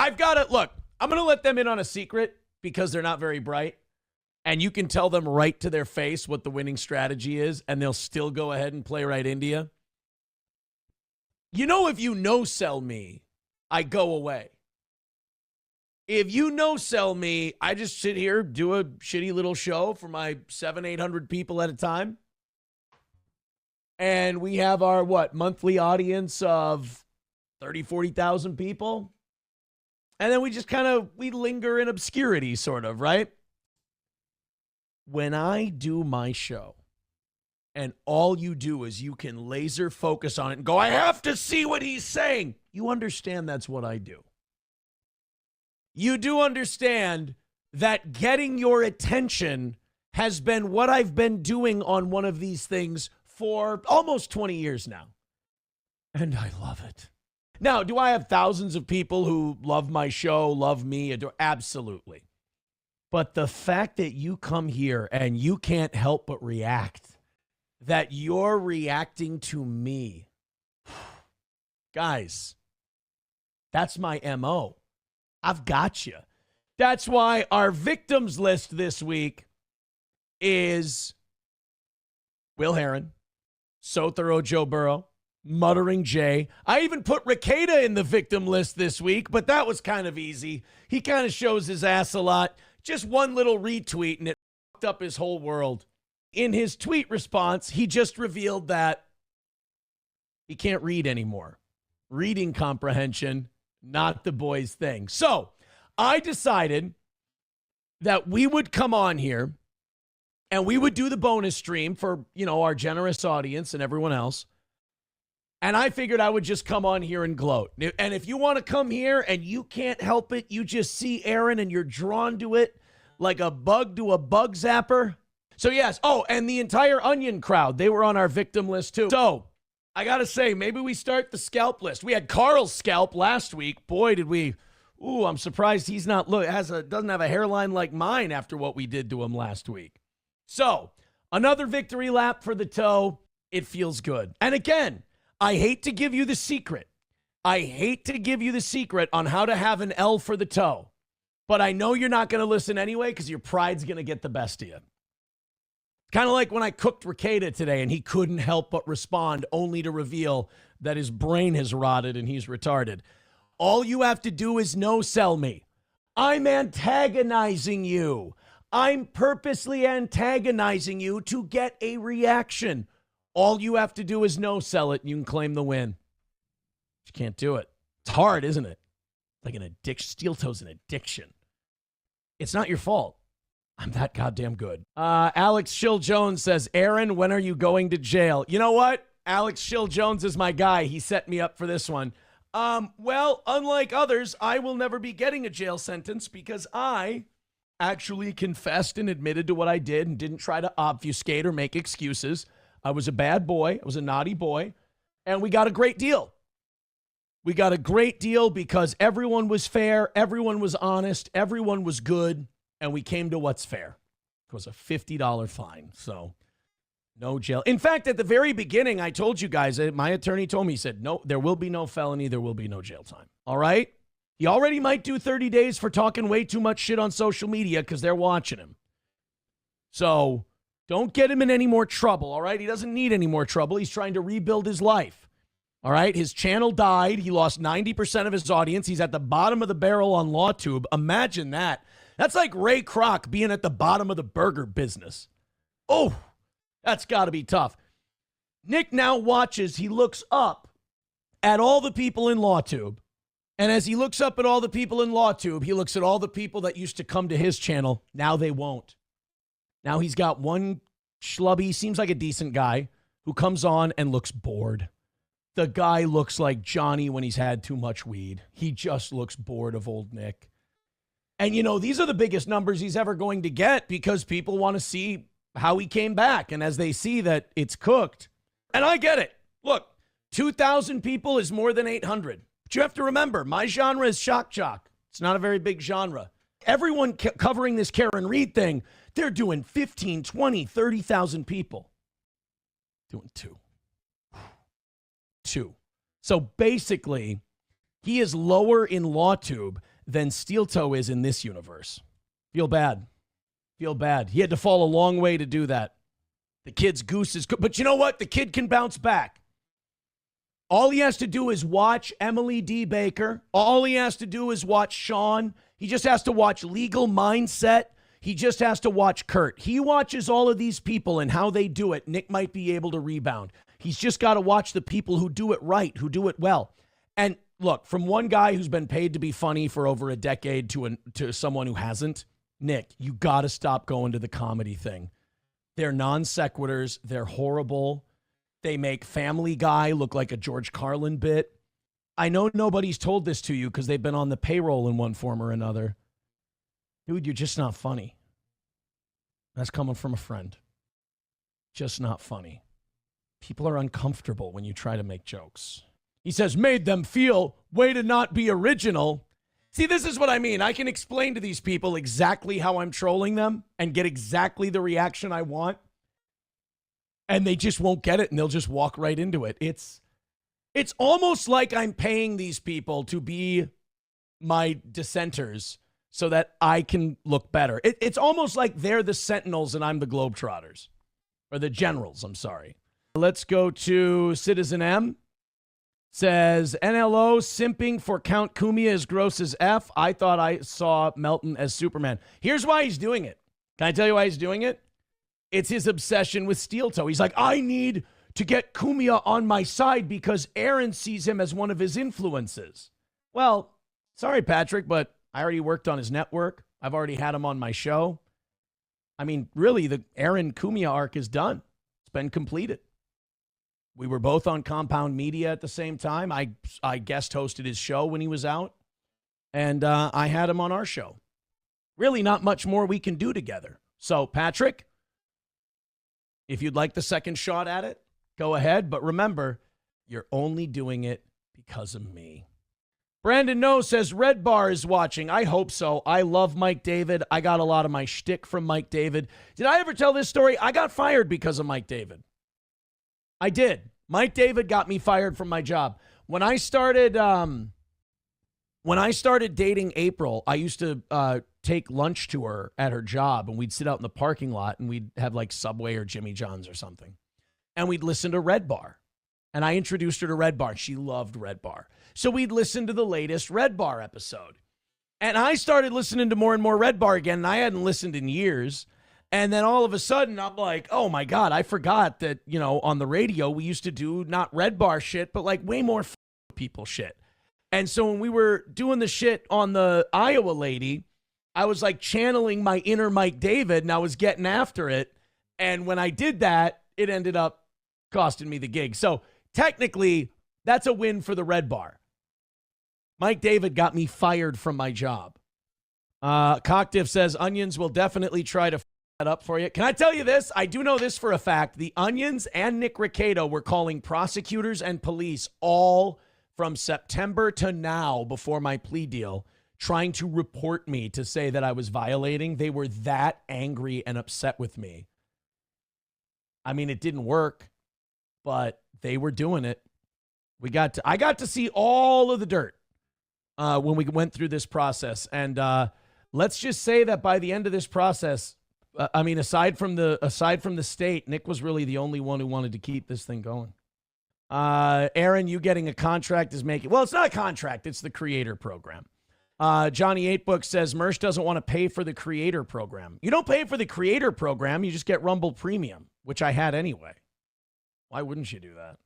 I've got to look. I'm going to let them in on a secret because they're not very bright. And you can tell them right to their face what the winning strategy is, and they'll still go ahead and play right India. You know, if you no-sell me, I go away. If you no-sell me, I just sit here, do a shitty little show for my 700-800 people at a time. And we have our, monthly audience of 30,000, 40,000 people. And then we just we linger in obscurity, sort of, right? When I do my show, and all you do is you can laser focus on it and go, I have to see what he's saying. You understand that's what I do. You do understand that getting your attention has been what I've been doing on one of these things for almost 20 years now. And I love it. Now, do I have thousands of people who love my show, love me, adore? Absolutely. But the fact that you come here and you can't help but react, that you're reacting to me, guys, that's my MO. I've got you. That's why our victims list this week is Will Heron, So Thorough Joe Burrow, Muttering Jay. I even put Rekieta in the victim list this week, but that was kind of easy. He kind of shows his ass a lot. Just one little retweet, and it fucked up his whole world. In his tweet response, he just revealed that he can't read anymore. Reading comprehension, not the boy's thing. So I decided that we would come on here and we would do the bonus stream for, our generous audience and everyone else. And I figured I would just come on here and gloat. And if you want to come here and you can't help it, you just see Aaron and you're drawn to it like a bug to a bug zapper. So yes. Oh, and the entire Onion crowd, they were on our victim list too. So I got to say, maybe we start the scalp list. We had Carl's scalp last week. Boy, did we. Ooh, I'm surprised he's not doesn't have a hairline like mine after what we did to him last week. So another victory lap for the toe. It feels good. And again, I hate to give you the secret. I hate to give you the secret on how to have an L for the toe. But I know you're not going to listen anyway because your pride's going to get the best of you. Kind of like when I cooked Rekieta today and he couldn't help but respond only to reveal that his brain has rotted and he's retarded. All you have to do is no-sell me. I'm antagonizing you. I'm purposely antagonizing you to get a reaction. All you have to do is no-sell it and you can claim the win. You can't do it. It's hard, isn't it? Like an addiction. Steel toe's an addiction. It's not your fault. I'm that goddamn good. Alex Schill Jones says, Aaron, when are you going to jail? You know what? Alex Schill Jones is my guy. He set me up for this one. Well, unlike others, I will never be getting a jail sentence because I actually confessed and admitted to what I did and didn't try to obfuscate or make excuses. I was a bad boy. I was a naughty boy. And we got a great deal. We got a great deal because everyone was fair. Everyone was honest. Everyone was good. And we came to what's fair. It was a $50 fine. So no jail. In fact, at the very beginning, I told you guys, my attorney told me, he said, no, there will be no felony. There will be no jail time. All right. He already might do 30 days for talking way too much shit on social media because they're watching him. So don't get him in any more trouble. All right. He doesn't need any more trouble. He's trying to rebuild his life. All right. His channel died. He lost 90% of his audience. He's at the bottom of the barrel on LawTube. Imagine that. That's like Ray Kroc being at the bottom of the burger business. Oh, that's got to be tough. Nick now watches. He looks up at all the people in LawTube. And as he looks up at all the people in LawTube, he looks at all the people that used to come to his channel. Now they won't. Now he's got one schlubby, seems like a decent guy, who comes on and looks bored. The guy looks like Johnny when he's had too much weed. He just looks bored of old Nick. And, these are the biggest numbers he's ever going to get because people want to see how he came back. And as they see that it's cooked, and I get it. Look, 2,000 people is more than 800. But you have to remember, my genre is shock jock. It's not a very big genre. Everyone covering this Karen Reed thing, they're doing 15, 20, 30,000 people. Doing two. So basically, he is lower in LawTube than Steel Toe is in this universe. Feel bad. Feel bad. He had to fall a long way to do that. The kid's goose is good. But you know what? The kid can bounce back. All he has to do is watch Emily D. Baker. All he has to do is watch Sean. He just has to watch Legal Mindset. He just has to watch Kurt. He watches all of these people and how they do it. Nick might be able to rebound. He's just got to watch the people who do it right, who do it well. And look, from one guy who's been paid to be funny for over a decade to someone who hasn't, Nick, you got to stop going to the comedy thing. They're non sequiturs. They're horrible. They make Family Guy look like a George Carlin bit. I know nobody's told this to you because they've been on the payroll in one form or another. Dude, you're just not funny. That's coming from a friend. Just not funny. People are uncomfortable when you try to make jokes. He says, made them feel, way to not be original. See, this is what I mean. I can explain to these people exactly how I'm trolling them and get exactly the reaction I want. And they just won't get it, and they'll just walk right into it. It's almost like I'm paying these people to be my dissenters so that I can look better. It's almost like they're the Sentinels and I'm the Globetrotters. Or the Generals, I'm sorry. Let's go to Citizen M. Says, NLO simping for Count Kumia as gross as F. I thought I saw Melton as Superman. Here's why he's doing it. Can I tell you why he's doing it? It's his obsession with Steel Toe. He's like, I need to get Kumia on my side because Aaron sees him as one of his influences. Well, sorry, Patrick, but I already worked on his network. I've already had him on my show. I mean, really, the Aaron Kumia arc is done. It's been completed. We were both on Compound Media at the same time. I guest hosted his show when he was out, and I had him on our show. Really not much more we can do together. So, Patrick, if you'd like the second shot at it, go ahead. But remember, you're only doing it because of me. Brandon No says, Red Bar is watching. I hope so. I love Mike David. I got a lot of my shtick from Mike David. Did I ever tell this story? I got fired because of Mike David. I did. Mike David got me fired from my job. When I started dating April, I used to take lunch to her at her job, and we'd sit out in the parking lot, and we'd have like Subway or Jimmy John's or something. And we'd listen to Red Bar. And I introduced her to Red Bar. She loved Red Bar. So we'd listen to the latest Red Bar episode. And I started listening to more and more Red Bar again, and I hadn't listened in years. And then all of a sudden, I'm like, oh, my God, I forgot that, you know, on the radio, we used to do not Red Bar shit, but like way more people shit. And so when we were doing the shit on the Iowa lady, I was like channeling my inner Mike David, and I was getting after it. And when I did that, it ended up costing me the gig. So technically, that's a win for the Red Bar. Mike David got me fired from my job. Cocktiff says, Onions will definitely try to that up for you. Can I tell you this? I do know this for a fact. The Onions and Nick Rekieta were calling prosecutors and police all from September to now before my plea deal, trying to report me to say that I was violating. They were that angry and upset with me. I mean, it didn't work, but they were doing it. I got to see all of the dirt when we went through this process. And let's just say that by the end of this process, I mean, aside from the state, Nick was really the only one who wanted to keep this thing going. Aaron, you getting a contract is making, well, it's not a contract. It's the creator program. Johnny 8book says Mersh doesn't want to pay for the creator program. You don't pay for the creator program. You just get Rumble Premium, which I had anyway. Why wouldn't you do that?